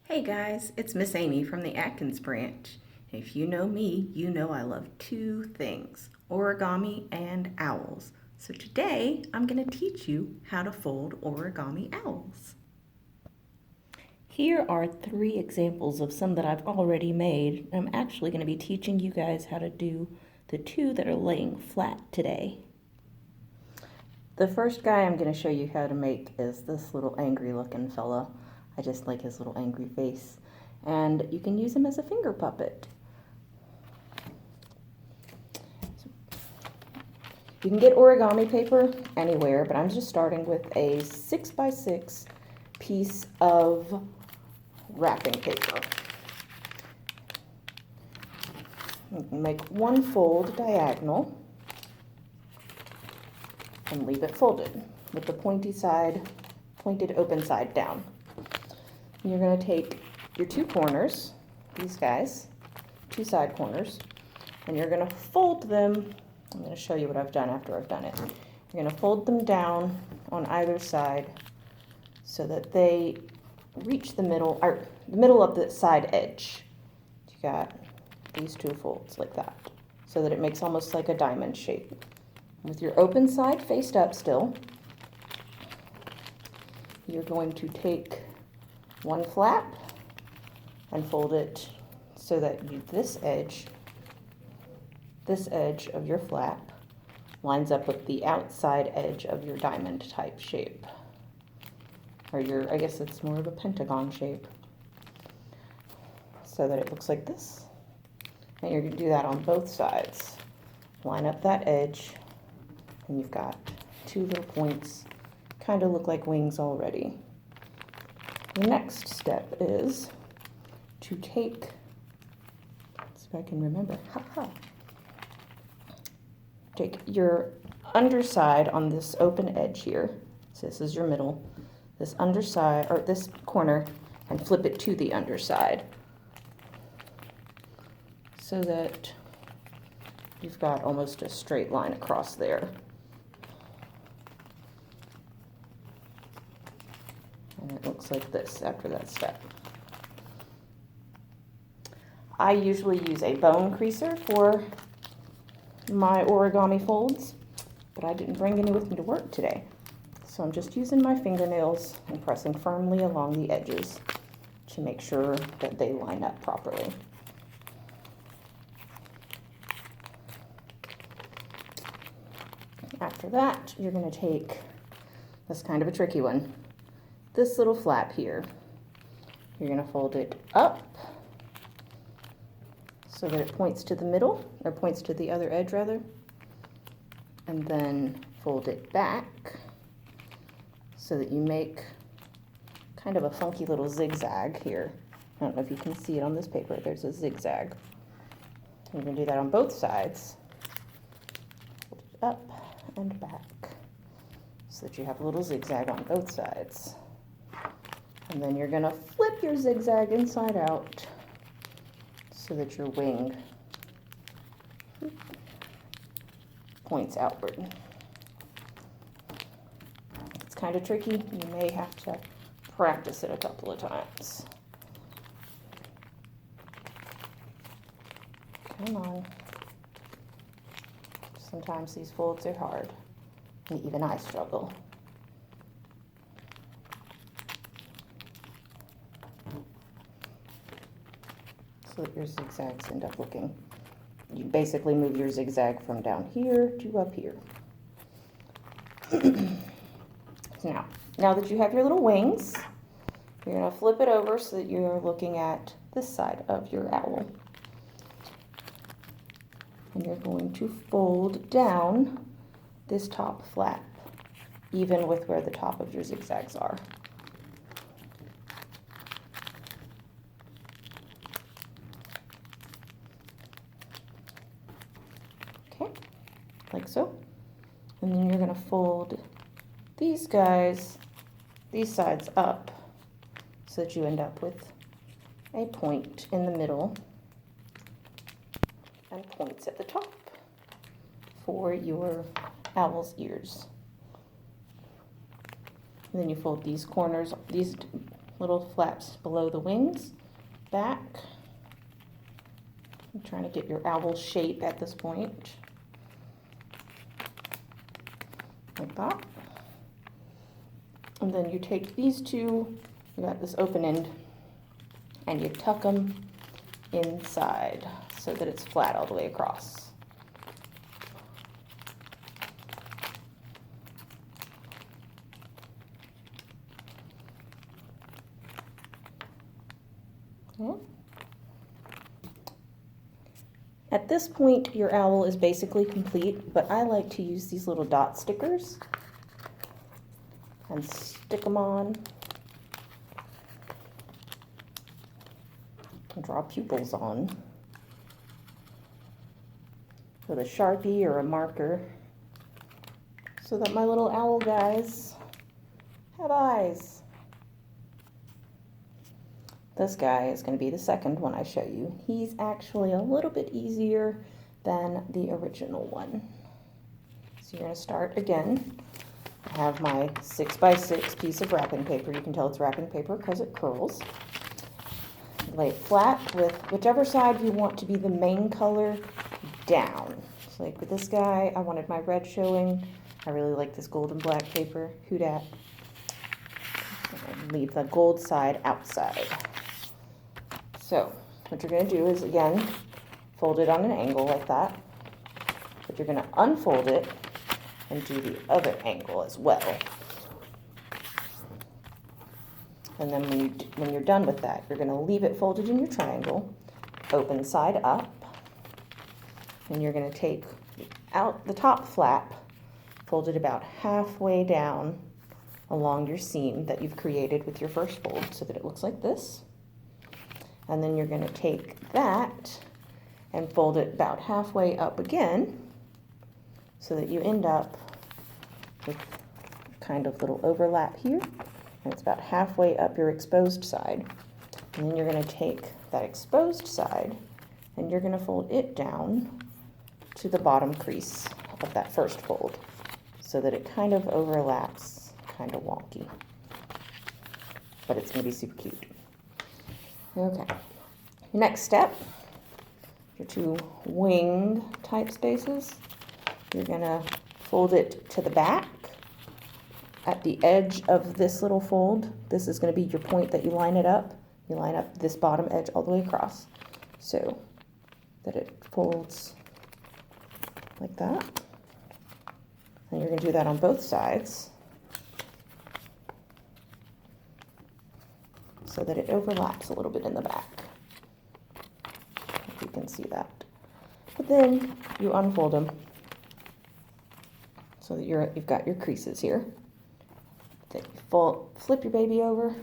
Hey guys, it's Miss Amy from the Atkins branch. If you know me, you know I love two things, origami and owls. So today I'm going to teach you how to fold origami owls. Here are 3 examples of some that I've already made. I'm actually going to be teaching you guys how to do the 2 that are laying flat today. The first guy I'm going to show you how to make is this little angry looking fella. I just like his little angry face. And you can use him as a finger puppet. You can get origami paper anywhere, but I'm just starting with a 6x6 piece of wrapping paper. You can make one fold diagonal and leave it folded with the pointed open side down. And you're going to take your 2 corners, these guys, 2 side corners, and you're going to fold them. I'm going to show you what I've done after I've done it. You're going to fold them down on either side so that they reach the middle, or the middle of the side edge. You got these 2 folds like that, so that it makes almost like a diamond shape. With your open side faced up still, you're going to take one flap and fold it so that this edge of your flap lines up with the outside edge of your diamond type shape. Or I guess it's more of a pentagon shape. So that it looks like this. And you're going to do that on both sides. Line up that edge, and you've got 2 little points, kind of look like wings already. The next step is to take, see if I can remember, take your underside on this open edge here, so this is your middle, this underside, or this corner, and flip it to the underside, so that you've got almost a straight line across there. And it looks like this after that step. I usually use a bone creaser for my origami folds, but I didn't bring any with me to work today. So I'm just using my fingernails and pressing firmly along the edges to make sure that they line up properly. After that, you're going to take, that's kind of a tricky one, this little flap here. You're going to fold it up so that it points to the middle, or points to the other edge rather, and then fold it back so that you make kind of a funky little zigzag here. I don't know if you can see it on this paper, there's a zigzag. You're going to do that on both sides. Fold it up and back so that you have a little zigzag on both sides. And then you're going to flip your zigzag inside out so that your wing points outward. It's kind of tricky. You may have to practice it a couple of times. Come on. Sometimes these folds are hard, and even I struggle. So that your zigzags end up looking, you basically move your zigzag from down here to up here. Now that you have your little wings, you're going to flip it over so that you're looking at this side of your owl. And you're going to fold down this top flap, even with where the top of your zigzags are. Okay, like so. And then you're going to fold these guys, these sides up, so that you end up with a point in the middle and points at the top for your owl's ears. And then you fold these corners, these little flaps below the wings, back. I'm trying to get your owl shape at this point, like that. And then you take these two, you got this open end, and you tuck them inside so that it's flat all the way across. Okay. At this point, your owl is basically complete, but I like to use these little dot stickers and stick them on and draw pupils on with a Sharpie or a marker so that my little owl guys have eyes. This guy is going to be the second one I show you. He's actually a little bit easier than the original one. So you're going to start again. I have my 6x6 piece of wrapping paper. You can tell it's wrapping paper because it curls. Lay it flat with whichever side you want to be the main color down. So like with this guy, I wanted my red showing. I really like this gold and black paper. Who dat? Leave the gold side outside. So what you're going to do is, again, fold it on an angle like that, but you're going to unfold it and do the other angle as well. And then when you're done with that, you're going to leave it folded in your triangle, open side up, and you're going to take out the top flap, fold it about halfway down along your seam that you've created with your first fold so that it looks like this. And then you're going to take that and fold it about halfway up again so that you end up with kind of little overlap here. And it's about halfway up your exposed side. And then you're going to take that exposed side and you're going to fold it down to the bottom crease of that first fold so that it kind of overlaps, kind of wonky. But it's going to be super cute. Okay, your next step, your two wing type spaces, you're gonna fold it to the back at the edge of this little fold. This is gonna be your point that you line it up. You line up this bottom edge all the way across so that it folds like that. And you're gonna do that on both sides, so that it overlaps a little bit in the back, if you can see that. But then you unfold them so that you've got your creases here. Then you flip your baby over,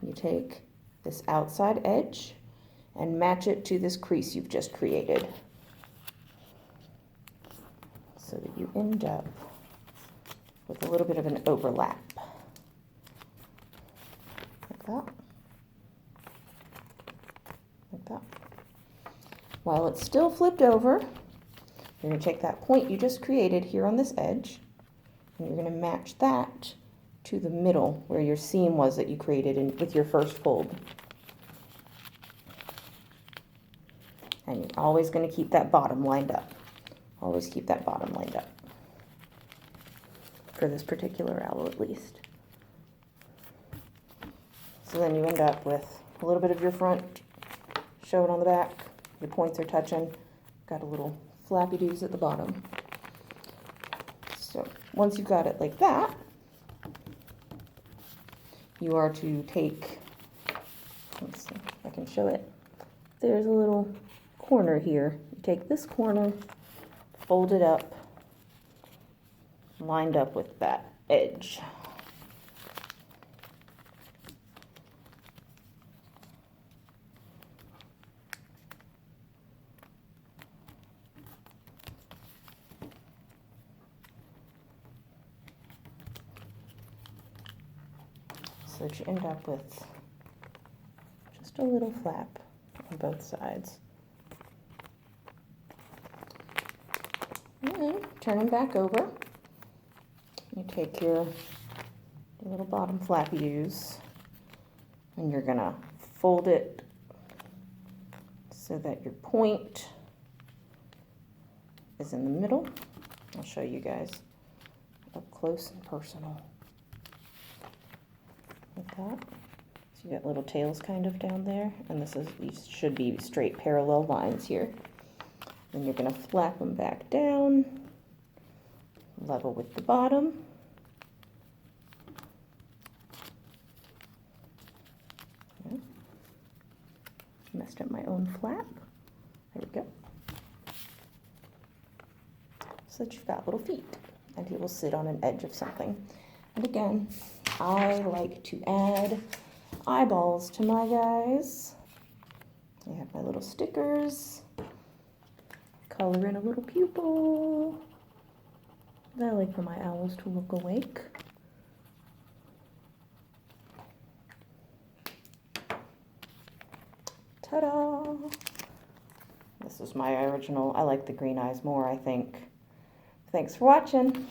you take this outside edge and match it to this crease you've just created so that you end up with a little bit of an overlap, like that. Like that. While it's still flipped over, you're going to take that point you just created here on this edge, and you're going to match that to the middle where your seam was that you created with your first fold. And you're always going to keep that bottom lined up. Always keep that bottom lined up. For this particular owl at least. So then you end up with a little bit of your front showing on the back, your points are touching, got a little flappy doos at the bottom. So once you've got it like that, you are to take, let's see if I can show it. There's a little corner here. You take this corner, fold it up, lined up with that edge. So that you end up with just a little flap on both sides. And then turn them back over. You take your little bottom flappy doos And you're gonna fold it so that your point is in the middle. I'll show you guys up close and personal. Like that. So you got little tails kind of down there, and these should be straight parallel lines here. Then you're gonna flap them back down, level with the bottom. Yeah. Messed up my own flap. There we go. So that you've got little feet, and he will sit on an edge of something. And again, I like to add eyeballs to my guys. I have my little stickers. Color in a little pupil. I like for my owls to look awake. Ta-da! This is my original. I like the green eyes more, I think. Thanks for watching.